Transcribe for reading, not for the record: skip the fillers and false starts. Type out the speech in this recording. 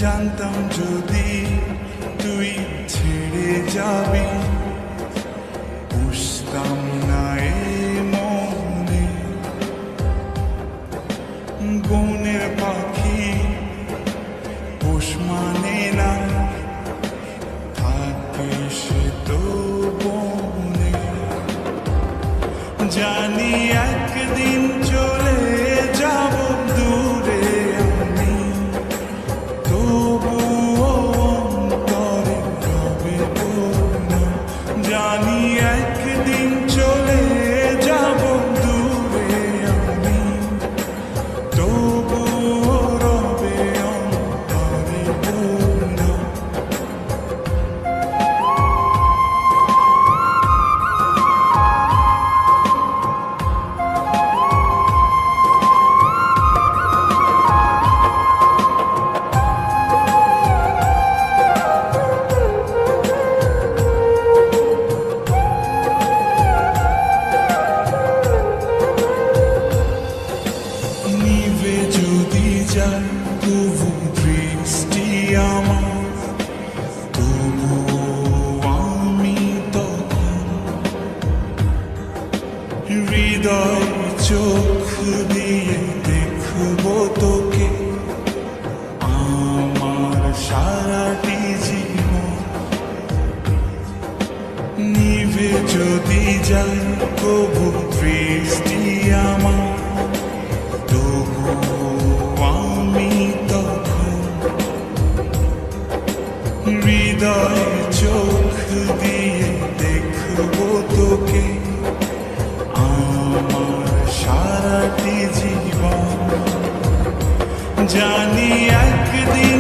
জানতাম যদি তুই ছেড়ে যাবি, বুঝতাম না এ মনে বনের পাখি পোষ মানে না, থাকে সে তো বনে। জানি একদিন চলে যাব দূরে আমি, তবুও অন্তরে রবে না। জানি একদিন চলে যাব দূরে আমি, তবুও রবে অন্তরে না। নিভে যদি যায় তবু দৃষ্টি আমার, তবু আমি তখন হৃদয় চোখ দিয়ে দেখব তোকে আমার সারাটি জীবন। নিভে যদি যায় তবু দৃষ্টি আমার, আমি তখন হৃদয় চোখ দিয়ে দেখব তোকে আমার সারাটি জীবন। জানি একদিন